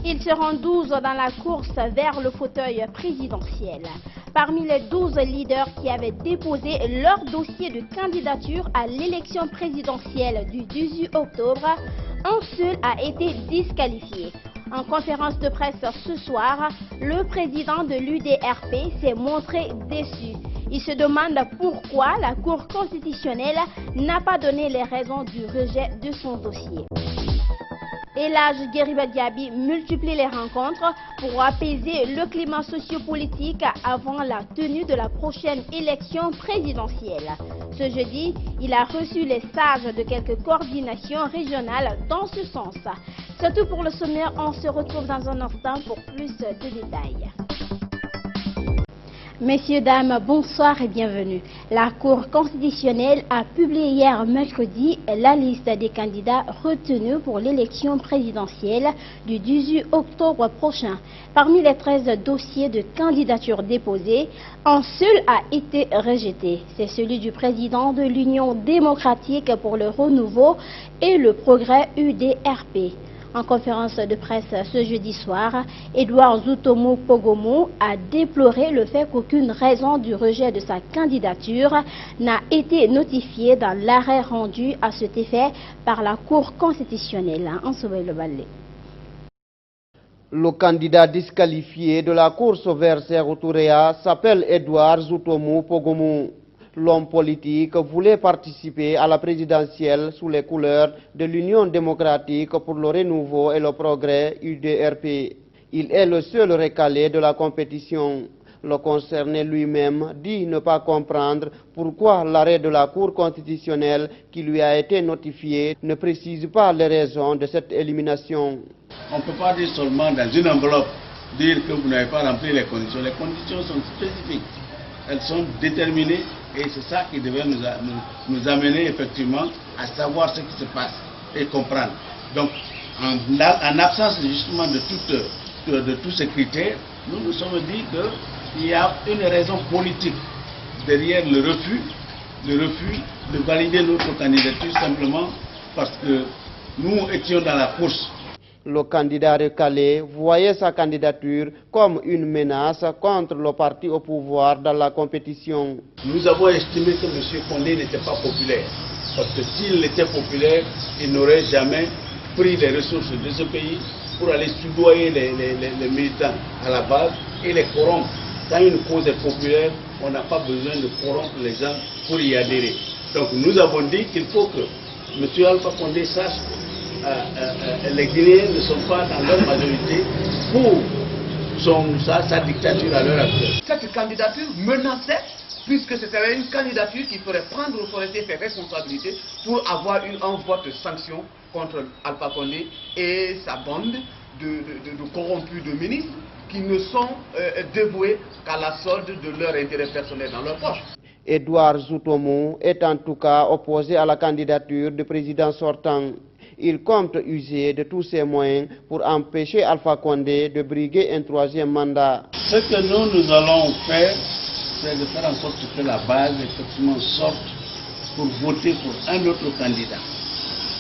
Ils seront 12 dans la course vers le fauteuil présidentiel. Parmi les 12 leaders qui avaient déposé leur dossier de candidature à l'élection présidentielle du 18 octobre, un seul a été disqualifié. En conférence de presse ce soir, le président de l'UDRP s'est montré déçu. Il se demande pourquoi la Cour constitutionnelle n'a pas donné les raisons du rejet de son dossier. Elhadji Gueriba Diaby multiplie les rencontres pour apaiser le climat sociopolitique avant la tenue de la prochaine élection présidentielle. Ce jeudi, il a reçu les sages de quelques coordinations régionales dans ce sens. C'est tout pour le sommaire, on se retrouve dans un instant pour plus de détails. Messieurs, dames, bonsoir et bienvenue. La Cour constitutionnelle a publié hier mercredi la liste des candidats retenus pour l'élection présidentielle du 18 octobre prochain. Parmi les 13 dossiers de candidature déposés, un seul a été rejeté. C'est celui du président de l'Union démocratique pour le renouveau et le progrès UDRP. En conférence de presse ce jeudi soir, Edouard Zoutomou Pogomo a déploré le fait qu'aucune raison du rejet de sa candidature n'a été notifiée dans l'arrêt rendu à cet effet par la Cour constitutionnelle. Le candidat disqualifié de la course vers Sékou-Touréa s'appelle Edouard Zoutomou Pogomo. L'homme politique voulait participer à la présidentielle sous les couleurs de l'Union démocratique pour le renouveau et le progrès UDRP. Il est le seul recalé de la compétition. Le concerné lui-même dit ne pas comprendre pourquoi l'arrêt de la Cour constitutionnelle qui lui a été notifié ne précise pas les raisons de cette élimination. On ne peut pas dire seulement dans une enveloppe, dire que vous n'avez pas rempli les conditions. Les conditions sont spécifiques, elles sont déterminées. Et c'est ça qui devait nous amener effectivement à savoir ce qui se passe et comprendre. Donc, en absence justement de tous ces critères, nous nous sommes dit qu'il y a une raison politique derrière le refus de valider notre candidature simplement parce que nous étions dans la course. Le candidat recalé voyait sa candidature comme une menace contre le parti au pouvoir dans la compétition. Nous avons estimé que M. Condé n'était pas populaire. Parce que s'il était populaire, il n'aurait jamais pris les ressources de ce pays pour aller soudoyer les militants à la base et les corrompre. Quand une cause est populaire, on n'a pas besoin de corrompre les gens pour y adhérer. Donc nous avons dit qu'il faut que M. Alpha Condé sache les Guinéens ne sont pas dans leur majorité pour sa dictature à l'heure actuelle. Cette candidature menaçait, puisque c'était une candidature qui ferait prendre aux autorités ses responsabilités pour avoir un vote de sanction contre Alpha Condé et sa bande de corrompus de ministres qui ne sont dévoués qu'à la solde de leur intérêt personnel dans leur poche. Edouard Zoutomou est en tout cas opposé à la candidature du président sortant. Il compte user de tous ses moyens pour empêcher Alpha Condé de briguer un troisième mandat. Ce que nous allons faire, c'est de faire en sorte que la base effectivement sorte pour voter pour un autre candidat,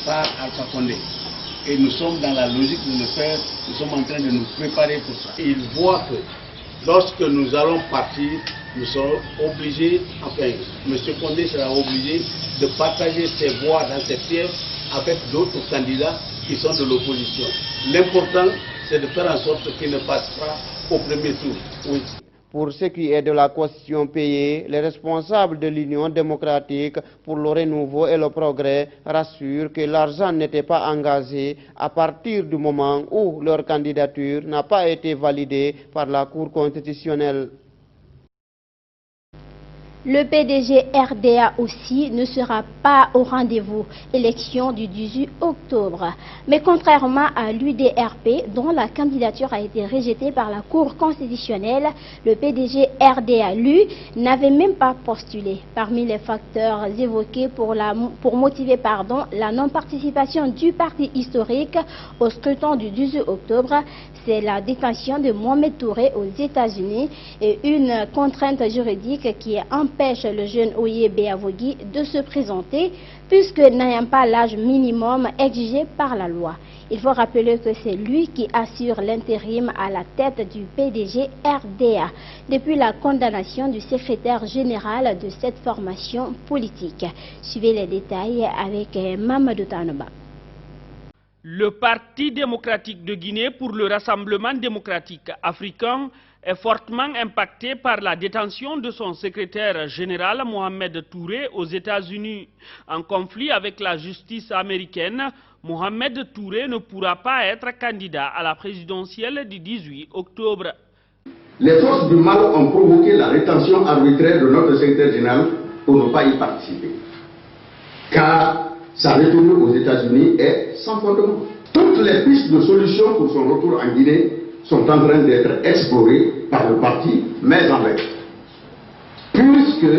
pas Alpha Condé. Et nous sommes dans la logique de le faire, nous sommes en train de nous préparer pour ça. Et il voit que lorsque nous allons partir, nous serons obligés, enfin, M. Condé sera obligé de partager ses voix dans ses fiefs avec d'autres candidats qui sont de l'opposition. L'important, c'est de faire en sorte qu'il ne passe pas au premier tour. Oui. Pour ce qui est de la caution payée, les responsables de l'Union démocratique pour le renouveau et le progrès rassurent que l'argent n'était pas engagé à partir du moment où leur candidature n'a pas été validée par la Cour constitutionnelle. Le PDG RDA aussi ne sera pas au rendez-vous. Élection du 18 octobre. Mais contrairement à l'UDRP, dont la candidature a été rejetée par la Cour constitutionnelle, le PDG RDA, lui, n'avait même pas postulé. Parmi les facteurs évoqués pour motiver la non-participation du parti historique au scrutin du 18 octobre, c'est la détention de Mohamed Touré aux États-Unis et une contrainte juridique qui est empêche le jeune Oye Beavogui de se présenter puisque n'ayant pas l'âge minimum exigé par la loi. Il faut rappeler que c'est lui qui assure l'intérim à la tête du PDG RDA depuis la condamnation du secrétaire général de cette formation politique. Suivez les détails avec Mamadou Tanoba. Le Parti démocratique de Guinée pour le Rassemblement démocratique africain est fortement impacté par la détention de son secrétaire général Mohamed Touré aux États-Unis. En conflit avec la justice américaine, Mohamed Touré ne pourra pas être candidat à la présidentielle du 18 octobre. Les forces du mal ont provoqué la rétention arbitraire de notre secrétaire général pour ne pas y participer. Car sa retenue aux États-Unis est sans fondement. Toutes les pistes de solution pour son retour en Guinée sont en train d'être explorées par le parti, mais en vain. Puisque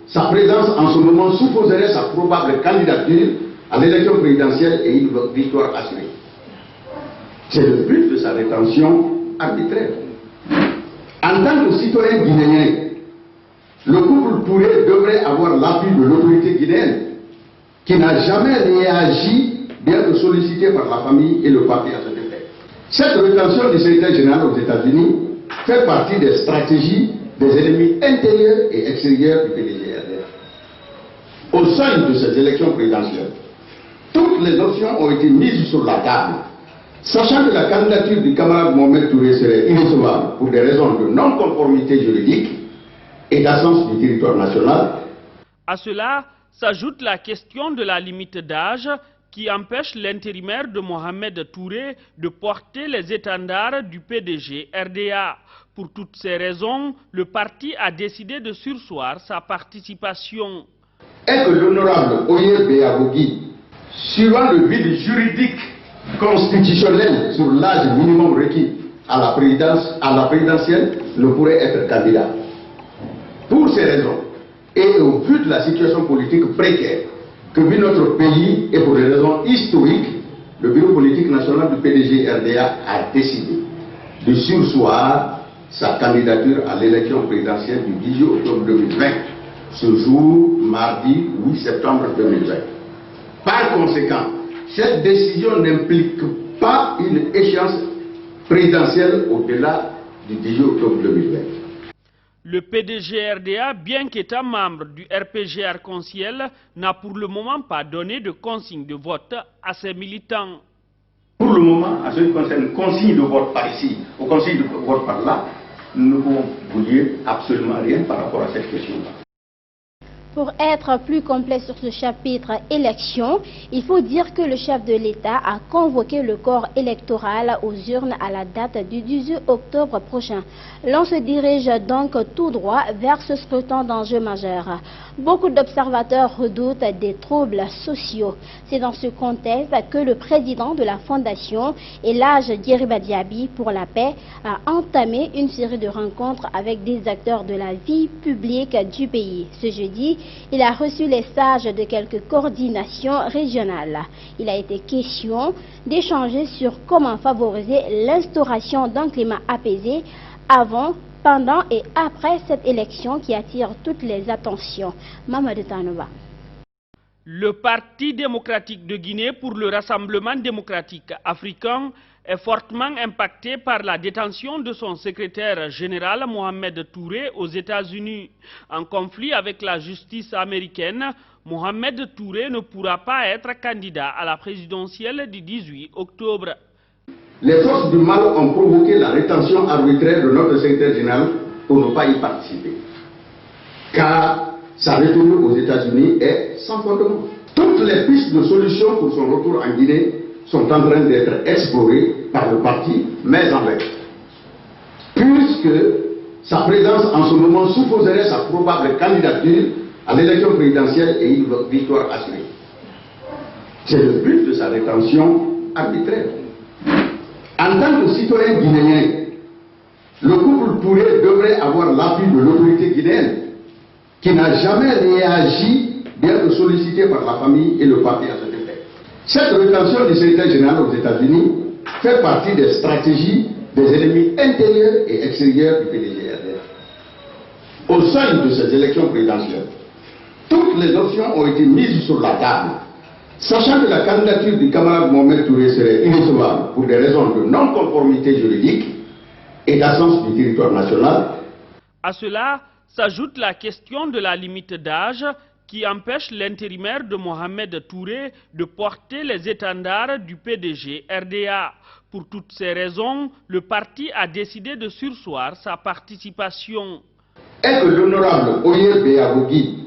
sa présence en ce moment supposerait sa probable candidature à l'élection présidentielle et une victoire assurée. C'est le but de sa rétention arbitraire. En tant que citoyen guinéen, le couple Touré devrait avoir l'appui de l'autorité guinéenne, qui n'a jamais réagi, bien que sollicité par la famille et le parti à cet effet. Cette rétention du secrétaire général aux États-Unis fait partie des stratégies des ennemis intérieurs et extérieurs du PDG-RDA. Au sein de ces élections présidentielles, toutes les options ont été mises sur la table, sachant que la candidature du camarade Mohamed Touré serait irrecevable pour des raisons de non-conformité juridique et d'absence du territoire national. À cela s'ajoute la question de la limite d'âge qui empêche l'intérimaire de Mohamed Touré de porter les étendards du PDG RDA. Pour toutes ces raisons, le parti a décidé de surseoir sa participation. Et que l'honorable Oye Beavogui, suivant le vide juridique constitutionnel sur l'âge minimum requis à la présidentielle, ne pourrait être candidat. Pour ces raisons, et au vu de la situation politique précaire que vit notre pays et pour des raisons historiques, le bureau politique national du PDG RDA a décidé de surseoir sa candidature à l'élection présidentielle du 18 octobre 2020, ce jour, mardi 8 septembre 2020. Par conséquent, cette décision n'implique pas une échéance présidentielle au-delà du 18 octobre 2020. Le PDG RDA, bien qu'étant membre du RPG Arc-en-Ciel, n'a pour le moment pas donné de consigne de vote à ses militants. Pour le moment, en ce qui concerne consigne de vote par ici ou consigne de vote par là, nous ne pouvons vous dire absolument rien par rapport à cette question-là. Pour être plus complet sur ce chapitre élection, il faut dire que le chef de l'État a convoqué le corps électoral aux urnes à la date du 18 octobre prochain. L'on se dirige donc tout droit vers ce scrutin d'enjeu majeur. Beaucoup d'observateurs redoutent des troubles sociaux. C'est dans ce contexte que le président de la Fondation, Elhadji Djeriba Diaby pour la paix, a entamé une série de rencontres avec des acteurs de la vie publique du pays. Ce jeudi, il a reçu les sages de quelques coordinations régionales. Il a été question d'échanger sur comment favoriser l'instauration d'un climat apaisé avant, pendant et après cette élection qui attire toutes les attentions. Mamadou Tanoba. Le Parti démocratique de Guinée pour le Rassemblement démocratique africain est fortement impacté par la détention de son secrétaire général Mohamed Touré aux États-Unis. En conflit avec la justice américaine, Mohamed Touré ne pourra pas être candidat à la présidentielle du 18 octobre. Les forces du mal ont provoqué la rétention arbitraire de notre secrétaire général pour ne pas y participer. Car sa retenue aux États-Unis est sans fondement. Toutes les pistes de solution pour son retour en Guinée sont en train d'être explorées par le parti, mais en vain. Puisque sa présence en ce moment supposerait sa probable candidature à l'élection présidentielle et une victoire assurée. C'est le but de sa rétention arbitraire. En tant que citoyen guinéen, le couple Touré devrait avoir l'appui de l'autorité guinéenne, qui n'a jamais réagi, bien que sollicité par la famille et le parti à cet effet. Cette rétention du secrétaire général aux États-Unis fait partie des stratégies des ennemis intérieurs et extérieurs du PDG-RDA. au seuil de ces élections présidentielles, toutes les options ont été mises sur la table. Sachant que la candidature du camarade Mohamed Touré serait irrecevable pour des raisons de non-conformité juridique et d'absence du territoire national. À cela s'ajoute la question de la limite d'âge qui empêche l'intérimaire de Mohamed Touré de porter les étendards du PDG RDA. Pour toutes ces raisons, le parti a décidé de surseoir sa participation. Est que l'honorable Oyer Béabogui,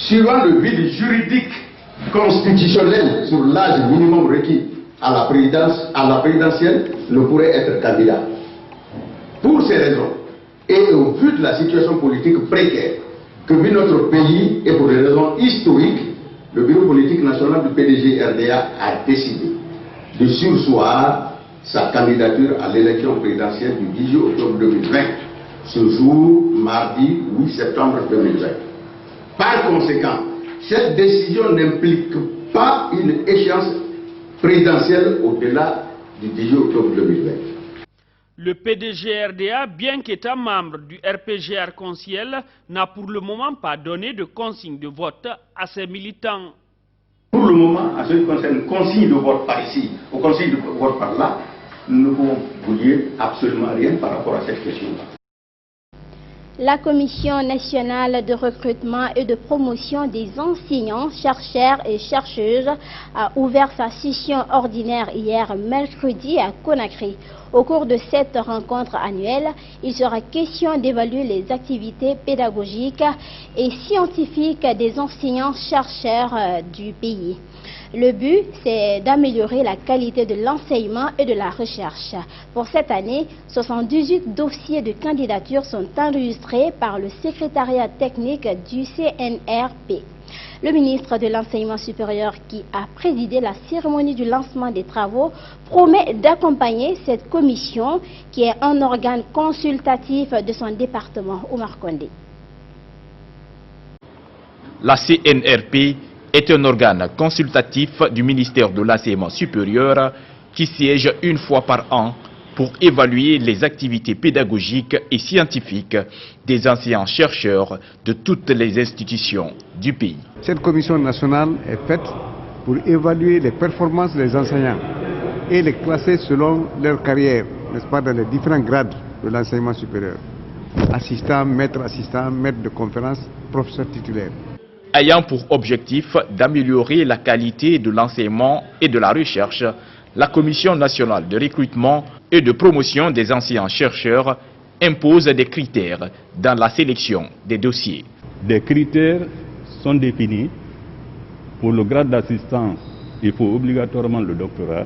suivant le vide juridique constitutionnel sur l'âge minimum requis à la présidentielle, ne pourrait être candidat. Pour ces raisons, et au vu de la situation politique précaire que vit notre pays et pour des raisons historiques, le bureau politique national du PDG RDA a décidé de surseoir sa candidature à l'élection présidentielle du 18 octobre 2020, ce jour, mardi 8 septembre 2020. Par conséquent, cette décision n'implique pas une échéance présidentielle au-delà du 18 octobre 2020. Le PDG RDA, bien qu'étant membre du RPG Arc-en-Ciel, n'a pour le moment pas donné de consigne de vote à ses militants. Pour le moment, en ce qui concerne consigne de vote par ici ou consigne de vote par là, nous ne pouvons vous dire absolument rien par rapport à cette question-là. La Commission nationale de recrutement et de promotion des enseignants, chercheurs et chercheuses a ouvert sa session ordinaire hier mercredi à Conakry. Au cours de cette rencontre annuelle, il sera question d'évaluer les activités pédagogiques et scientifiques des enseignants-chercheurs du pays. Le but, c'est d'améliorer la qualité de l'enseignement et de la recherche. Pour cette année, 78 dossiers de candidature sont enregistrés par le secrétariat technique du CNRP. Le ministre de l'Enseignement supérieur, qui a présidé la cérémonie du lancement des travaux, promet d'accompagner cette commission qui est un organe consultatif de son département. Oumar Kondé. La CNRP est un organe consultatif du ministère de l'Enseignement supérieur qui siège une fois par an pour évaluer les activités pédagogiques et scientifiques des enseignants-chercheurs de toutes les institutions du pays. Cette commission nationale est faite pour évaluer les performances des enseignants et les classer selon leur carrière, n'est-ce pas, dans les différents grades de l'enseignement supérieur. Assistant, maître de conférence, professeur titulaire. Ayant pour objectif d'améliorer la qualité de l'enseignement et de la recherche, la Commission nationale de recrutement et de promotion des enseignants-chercheurs impose des critères dans la sélection des dossiers. Des critères sont définis. Pour le grade d'assistant, il faut obligatoirement le doctorat.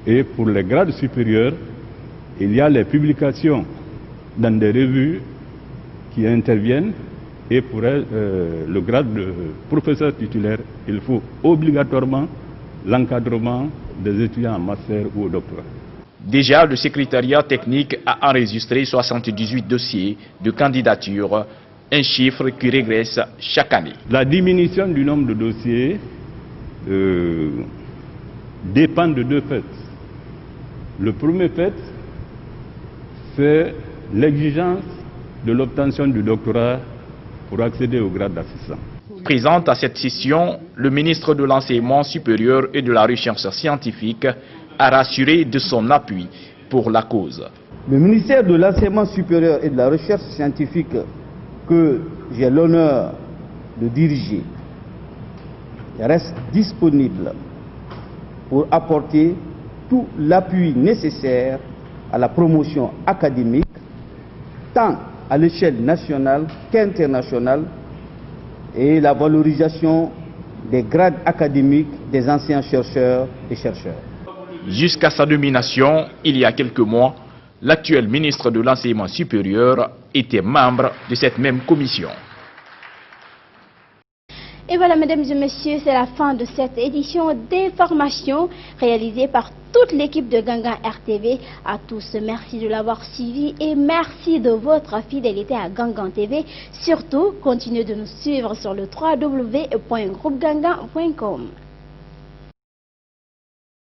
Et pour les grades supérieurs, il y a les publications dans des revues qui interviennent. Et pour le grade de professeur titulaire, il faut obligatoirement l'encadrement des étudiants en master ou au doctorat. Déjà, le secrétariat technique a enregistré 78 dossiers de candidature, un chiffre qui régresse chaque année. La diminution du nombre de dossiers dépend de deux faits. Le premier fait, c'est l'exigence de l'obtention du doctorat pour accéder au grade d'assistant. Présent à cette session, le ministre de l'Enseignement supérieur et de la Recherche scientifique a rassuré de son appui pour la cause. Le ministère de l'Enseignement supérieur et de la Recherche scientifique que j'ai l'honneur de diriger reste disponible pour apporter tout l'appui nécessaire à la promotion académique, tant à l'échelle nationale qu'internationale, et la valorisation des grades académiques des anciens chercheurs et chercheurs. Jusqu'à sa nomination, il y a quelques mois, l'actuel ministre de l'Enseignement supérieur était membre de cette même commission. Et voilà, mesdames et messieurs, c'est la fin de cette édition d'information réalisée par toute l'équipe de Gangan RTV. À tous, merci de l'avoir suivi et merci de votre fidélité à Gangan TV. Surtout, continuez de nous suivre sur le www.groupegangan.com.